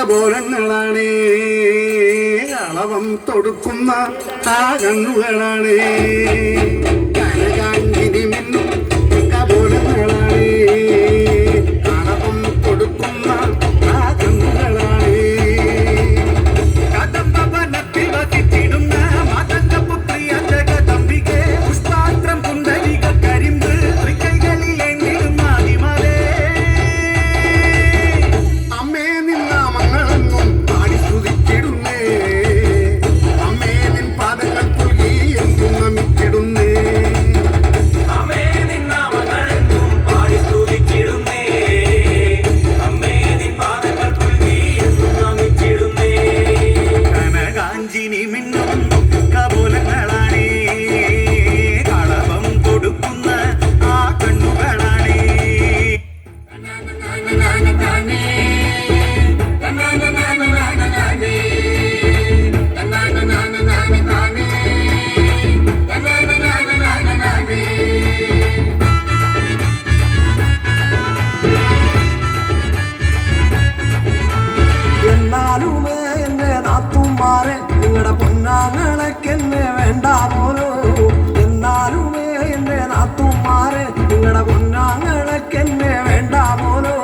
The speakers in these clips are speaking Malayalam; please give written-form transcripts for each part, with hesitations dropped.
കബോലങ്ങളാണ് അളവം തൊടുക്കുന്ന ആ കണ്ണുകളാണ് കനകാഞ്ചിരി മിന്നും കബോലങ്ങളാണ് അളവം കൊടുക്കുന്ന ആ കണ്ണുകളാണ് കദംബവനത്തിൽ വസിച്ചിടുന്ന മാതംഗപുത്രിയ ജഗദംബികെ പുഷ്പാത്രം കുണ്ടലിക കരിമ്പ് തൃക്കൈകളിൽ എന്നിടുന്ന അതിമലേ അമ്മേ നിന്നാമങ്ങളെന്നും പാടി സ്തുതിച്ചിടുന്നേ അമ്മേ നിൻ പാദങ്ങൾ പുൽകി എന്നും നമിച്ചിടുന്നേ അമ്മേ നിന്നാമങ്ങളെന്നും പാടി സ്തുതിച്ചിടുന്നേ അമ്മേ നിൻ പാദങ്ങൾ പുൽകി എന്നും നമിച്ചിടുന്നേ കനകാഞ്ചിനി മിന്നും കബോലങ്ങളാണ് കളവം കൊടുക്കുന്ന ആ കണ്ണുകളാണ് എന്നാലുമേ എന്നെ നാത്തുമാരെ നിങ്ങളുടെ പൊന്നാങ്ങളൊക്കെന്നെ വേണ്ട പോലോ എന്നാലുമേ എന്നെ നാത്തുമാരെ നിങ്ങളുടെ പൊന്നാങ്ങളൊക്കെന്നെ വേണ്ട പോലോ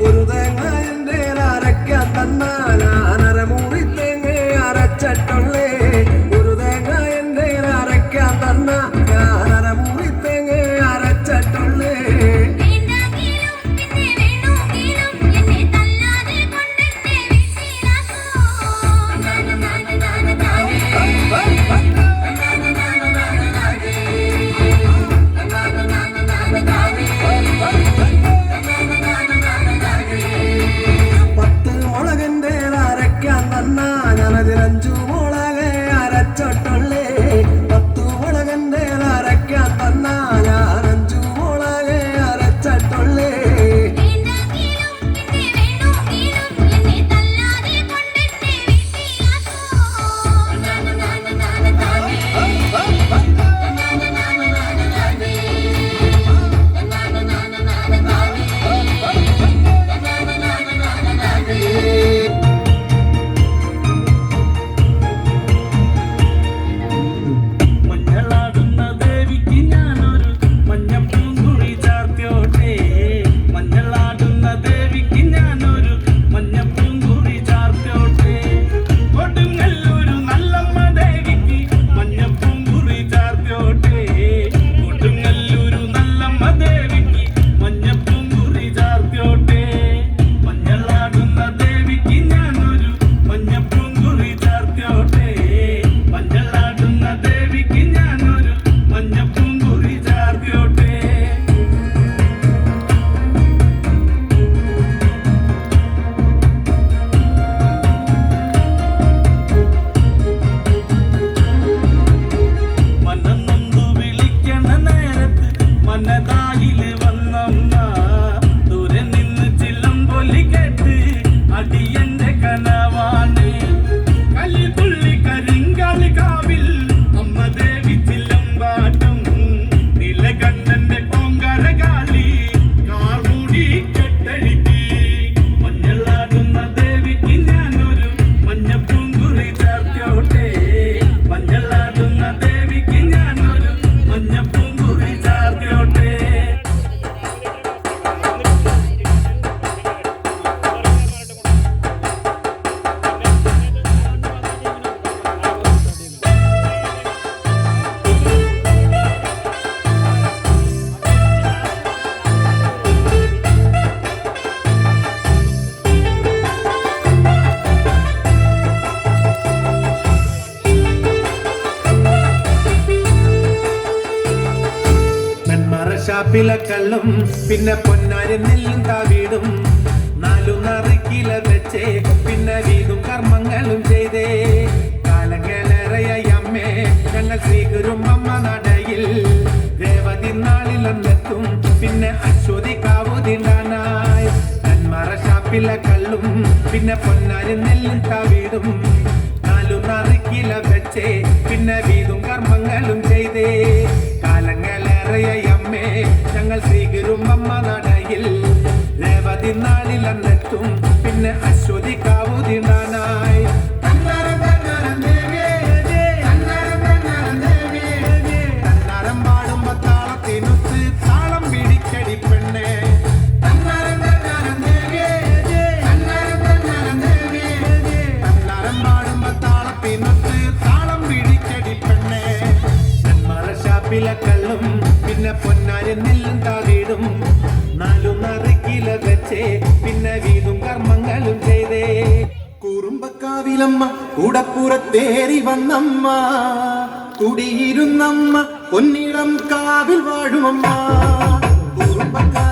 ഒരു തേങ്ങ എൻ്റെ അരയ്ക്കാൻ തന്നാ ഞാനരമുറി തേങ്ങ അരച്ചിട്ടുള്ളേ ഒരു തേങ്ങ എൻ്റെ അരയ്ക്കാൻ തന്നാ ഞാനരമുറി തേങ്ങ അരച്ചിട്ടുള്ളേ പത്ത് മുളകൻ്റെ അരയ്ക്കാൻ തന്നാ ഞാനതിലഞ്ചു മുളക് അരച്ചിട്ടുള്ളേ പത്ത് മുളകൻ്റെ അരയ്ക്കാൻ തന്നാ ഞാനഞ്ചു മുളക് അരച്ചിട്ടുള്ളേ മഞ്ഞളാടുന്ന ദേവിക്ക് ഞാനൊരു മഞ്ഞപ്പൂങ്കുറി ചാർത്തിയോട്ടെ മഞ്ഞളാടുന്ന ദേവിക്ക് ഞാനൊരു മഞ്ഞപ്പൂങ്കുറി ചാർത്തിയോട്ടെ കൊടുങ്ങല്ലൂരു നല്ലമ്മ ദേവിക്ക് മഞ്ഞപ്പൂങ്കുറി ചാർത്തിയോട്ടെ കൊടുങ്ങല്ലൂരു നല്ലമ്മ ദേവിക്ക് മഞ്ഞപ്പൂങ്കുറി ചാർത്തിയോട്ടെ മഞ്ഞളാടുന്ന ദേവിക്ക് ഞാനൊരു മഞ്ഞപ്പൂങ്കുറി ചാർത്തിയോട്ടെ മഞ്ഞളാടുന്ന ദേവിക്ക് ഞാനൊരു മഞ്ഞപ്പൂങ്കുറി ചാർത്തിയോട്ടെ മനന്നൊന്നു വിളിക്കണ നേരത്ത് മനതായില് വന്നമ്മ ദൂരെ നിന്ന് ചിലമ്പൊലി കേട്ട് അടിയന്റെ കനവാണ് കലിതുള്ളി കരിങ്കാളി കാവിൽ അമ്മ ദേവി ചിലമ്പാട്ടും നിലകണ്ഠന്റെ പൊങ്കരകാളി കാർമൂടി കെട്ടഴിക്കി മഞ്ഞളാടുന്ന ദേവിക്ക് ഞാനൊരു മഞ്ഞപ്പൂങ്കുറി ചാർത്തിയോട്ടെ മഞ്ഞളാടുന്ന ദേവിക്ക് ഞാനൊരു മഞ്ഞപ്പൂങ്കുറി ചാർത്തിയോട്ടെ ഷാപ്പിലക്കള്ളും പിന്നെ പൊന്നാരി നെല്ലും താവീടും നാലു നറുക്കില വെച്ചേ പിന്നെ വീടും കർമ്മങ്ങളും ചെയ്തേ കാലങ്ങളേറെയായി അമ്മേ ഞങ്ങൾ ശ്രീകുരുമ്പമ്മ നടയിൽ ദേവതി നാളിലെത്തും പിന്നെ അശ്വതി കാവൂർ കാവുതിണ്ടാനായി കന്മറ ഷാപ്പിലെ കള്ളും പിന്നെ പൊന്നാരി നെല്ലും തവിടും 4 കിലോ വെച്ചേ പിന്നെ വീതും കർമ്മങ്ങളും ചെയ്തേ കാലങ്ങളേറെയായി അമ്മേ ഞങ്ങൾ സ്വീകരും അമ്മ നടയിൽ രേവതി നാളിൽ അന്നെത്തും പിന്നെ അശ്വതി കാവുതിണ്ടാനായി തന്നാരം പാടുമ്പോ താളത്തിനൊത്ത് താളം പിടിക്കടി പെണ്ണേ തന്നാരം പാടുമ്പോ താളത്തിനൊത്ത് താളം പിടിക്കടി പെണ്ണേ കന്മറ ഷാപ്പിലെ കള്ളും പിന്നെ പൊന്നാരി നെല്ലും താവിടും 4 കിലോ വെച്ചേ പിന്നെ വീതും കർമ്മങ്ങളും ചെയ്തേ കുറുമ്പക്കാവിലമ്മ കൂടപ്പുറത്തേറി വന്നമ്മ കുടിയിരുന്നമ്മ പൊന്നിടം കാവിൽ വാഴുമമ്മ കുറുമ്പക്കാവിലമ്മ